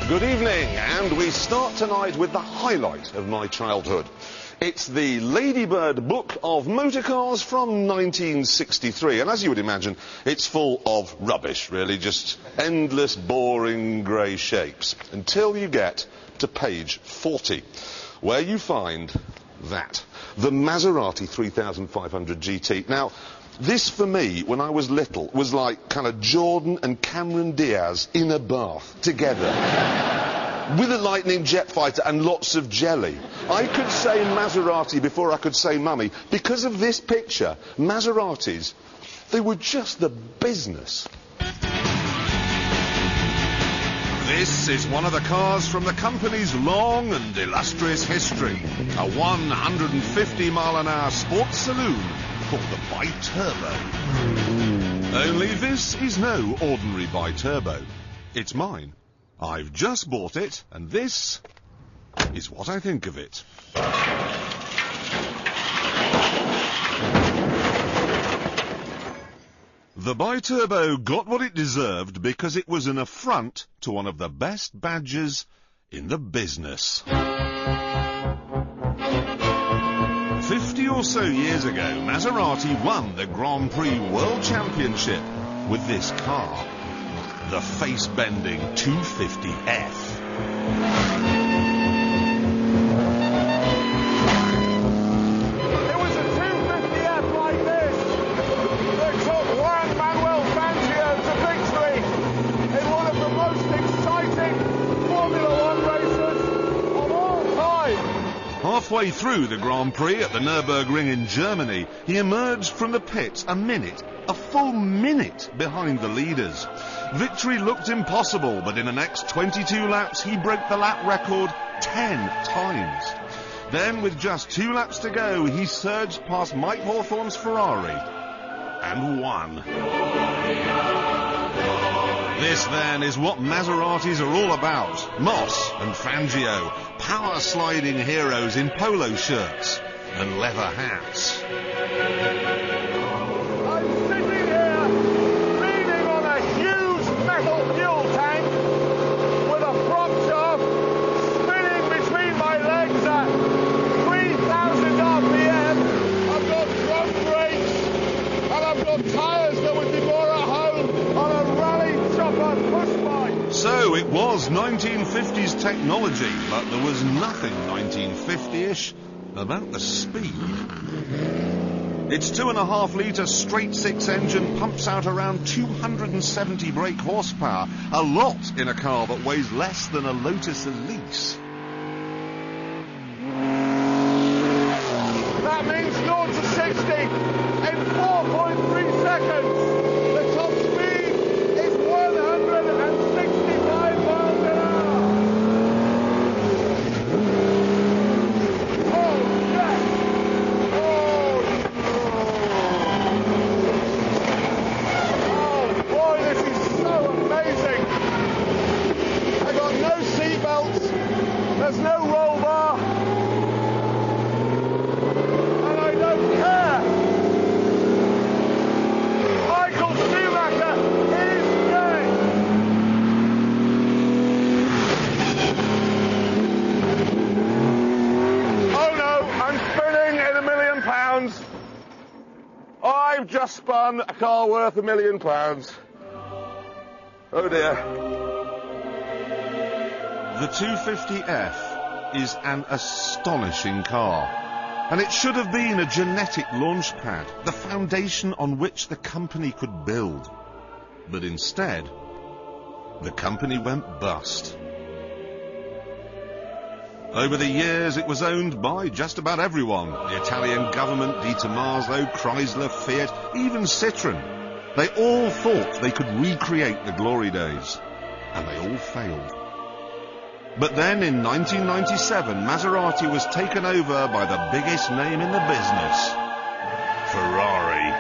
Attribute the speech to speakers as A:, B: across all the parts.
A: Good evening, and we start tonight with the highlight of my childhood. It's the Ladybird Book of Motorcars from 1963, and as you would imagine, it's full of rubbish, really, just endless, boring grey shapes, until you get to page 40, where you find that, the Maserati 3500 GT. Now, this, for me, when I was little, was like kind of Jordan and Cameron Diaz in a bath together. With a lightning jet fighter and lots of jelly. I could say Maserati before I could say mummy. Because of this picture, Maseratis, they were just the business.
B: This is one of the cars from the company's long and illustrious history. A 150-mile-an-hour sports saloon called the Bi-Turbo. Only this is no ordinary Bi-Turbo. It's mine. I've just bought it, and this is what I think of it. The Bi-Turbo got what it deserved because it was an affront to one of the best badges in the business. 50 or so years ago, Maserati won the Grand Prix World Championship with this car, the face-bending 250F. Halfway through the Grand Prix at the Nürburgring in Germany, he emerged from the pits a full minute behind the leaders. Victory looked impossible, but in the next 22 laps, he broke the lap record 10 times. Then, with just 2 laps to go, he surged past Mike Hawthorne's Ferrari and won. This, then, is what Maseratis are all about. Moss and Fangio, power-sliding heroes in polo shirts and leather hats.
C: I'm sitting here leaning on a huge metal fuel tank with a prop shaft spinning between my legs at 3,000 RPM. I've got front brakes and I've got tyres that would be more at home on a rally chopper push bike.
B: So it was 1950s technology, but there was nothing 1950-ish about the speed. Its 2.5-litre straight-six engine pumps out around 270 brake horsepower, a lot in a car that weighs less than a Lotus Elise.
C: That means 0 to 60 in 4.3 seconds. The top speed is 165 miles an hour. Oh, yes! Oh, boy, this is so amazing. I got no seat belts. There's no roll bar. And I don't care. Michael Schumacher is dead. Oh no, I'm spinning in £1 million. I've just spun a car worth £1 million. Oh dear.
B: The 250F is an astonishing car, and it should have been a genetic launchpad, the foundation on which the company could build. But instead, the company went bust. Over the years, it was owned by just about everyone. The Italian government, Di Tommaso, Chrysler, Fiat, even Citroën. They all thought they could recreate the glory days, and they all failed. But then, in 1997, Maserati was taken over by the biggest name in the business, Ferrari.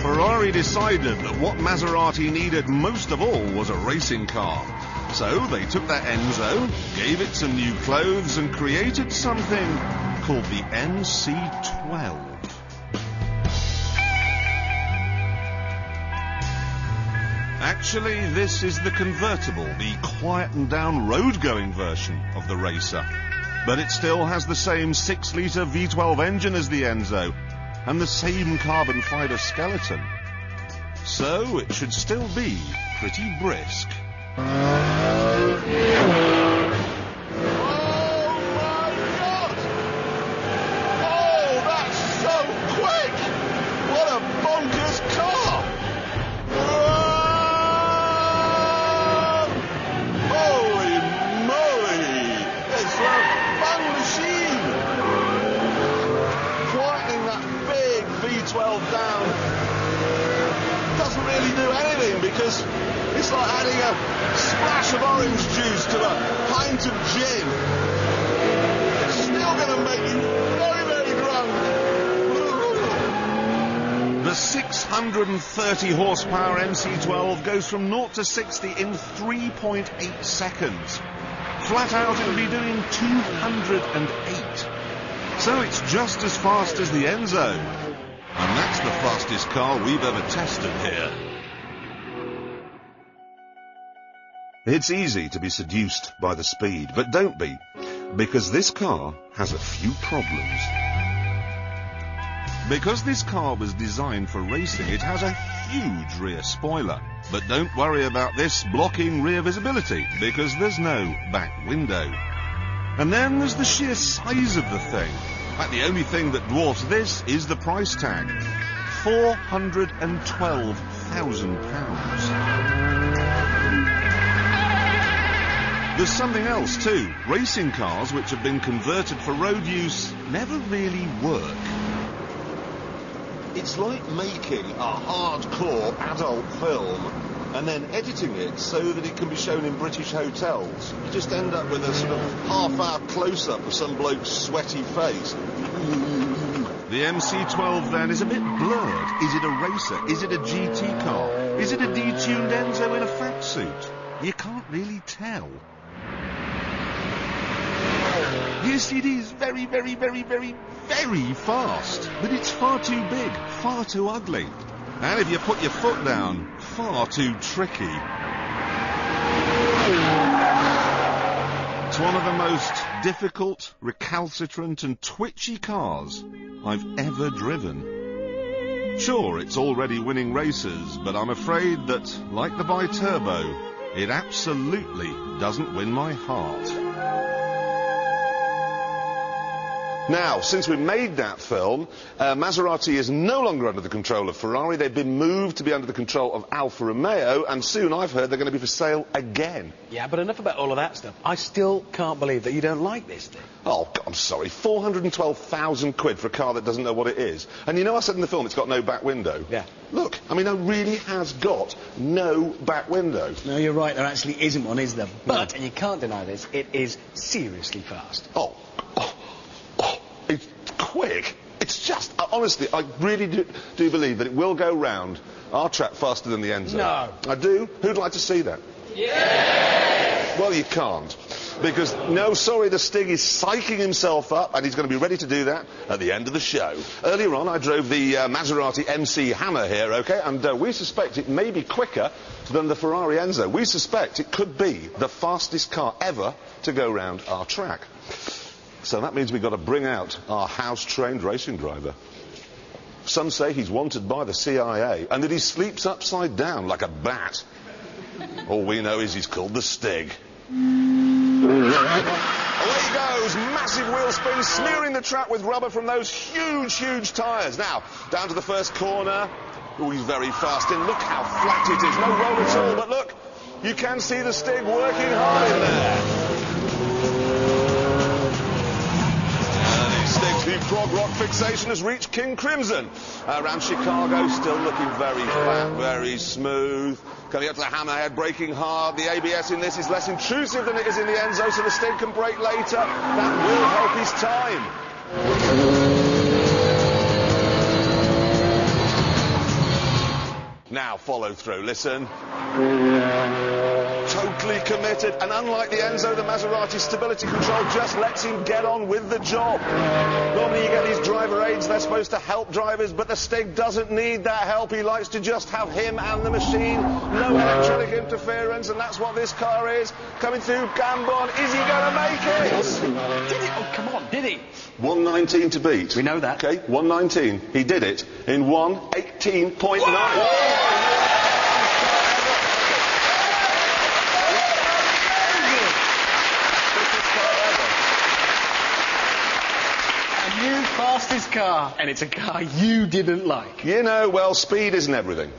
B: Ferrari decided that what Maserati needed most of all was a racing car. So they took their Enzo, gave it some new clothes, and created something called the MC12. Actually, this is the convertible, the quietened down road-going version of the Racer. But it still has the same 6-litre V12 engine as the Enzo, and the same carbon fibre skeleton. So it should still be pretty brisk.
C: Oh my God! Oh, that's so quick! What a bonkers car! Whoa! Holy moly! It's a fun machine! Quietening that big V12 down doesn't really do anything because it's like adding a splash of orange juice to a pint of gin. It's still going to make you very, very drunk.
B: The 630 horsepower MC12 goes from 0 to 60 in 3.8 seconds. Flat out it'll be doing 208. So it's just as fast as the Enzo. And that's the fastest car we've ever tested here.
A: It's easy to be seduced by the speed, but don't be, because this car has a few problems.
B: Because this car was designed for racing, it has a huge rear spoiler. But don't worry about this blocking rear visibility, because there's no back window. And then there's the sheer size of the thing. In fact, the only thing that dwarfs this is the price tag. £412,000. There's something else too. Racing cars which have been converted for road use never really work.
A: It's like making a hardcore adult film and then editing it so that it can be shown in British hotels. You just end up with a sort of half-hour close-up of some bloke's sweaty face.
B: The MC12 then is a bit blurred. Is it a racer? Is it a GT car? Is it a detuned Enzo in a fat suit? You can't really tell. Yes, it is very, very, very, very, very fast. But it's far too big, far too ugly. And if you put your foot down, far too tricky. It's one of the most difficult, recalcitrant and twitchy cars I've ever driven. Sure, it's already winning races, but I'm afraid that, like the Bi-Turbo, it absolutely doesn't win my heart.
A: Now, since we made that film, Maserati is no longer under the control of Ferrari. They've been moved to be under the control of Alfa Romeo, and soon I've heard they're going to be for sale again.
D: Yeah, but enough about all of that stuff. I still can't believe that you don't like this thing.
A: Oh, I'm sorry, 412,000 quid for a car that doesn't know what it is. And you know I said in the film it's got no back window?
D: Yeah.
A: Look, I mean, it really has got no back window.
D: No, you're right, there actually isn't one, is there? But, and you can't deny this, it is seriously fast.
A: It's quick. It's just, honestly, I really do believe that it will go round our track faster than the Enzo.
D: No.
A: I do. Who'd like to see that?
C: Yeah!
A: Well, you can't. Because, no, sorry, the Stig is psyching himself up, and he's going to be ready to do that at the end of the show. Earlier on, I drove the Maserati MC Hammer here, OK? And we suspect it may be quicker than the Ferrari Enzo. We suspect it could be the fastest car ever to go round our track. So that means we've got to bring out our house-trained racing driver. Some say he's wanted by the CIA and that he sleeps upside down like a bat. All we know is he's called the Stig. Away he goes, massive wheel spin, smearing the track with rubber from those huge, huge tyres. Now, down to the first corner. Oh, he's very fast in. Look how flat it is. No roll at all, but look, you can see the Stig working hard in there. The prog rock fixation has reached King Crimson. Around Chicago, still looking very flat, very smooth. Coming up to the hammerhead, braking hard. The ABS in this is less intrusive than it is in the Enzo, so the Stig can brake later. That will help his time. Now follow through, listen. Total totally committed, and unlike the Enzo, the Maserati stability control just lets him get on with the job. Normally you get these driver aids, they're supposed to help drivers, but the Stig doesn't need that help. He likes to just have him and the machine, no electronic interference, and that's what this car is. Coming through Gambon, is he going to make it?
D: Did he? Oh, come on, did he?
A: 1:19 to beat.
D: We know that.
A: Okay, 1:19. He did it in 1:18.9.
D: New fastest car, and it's a car you didn't like.
A: You know, well, speed isn't everything.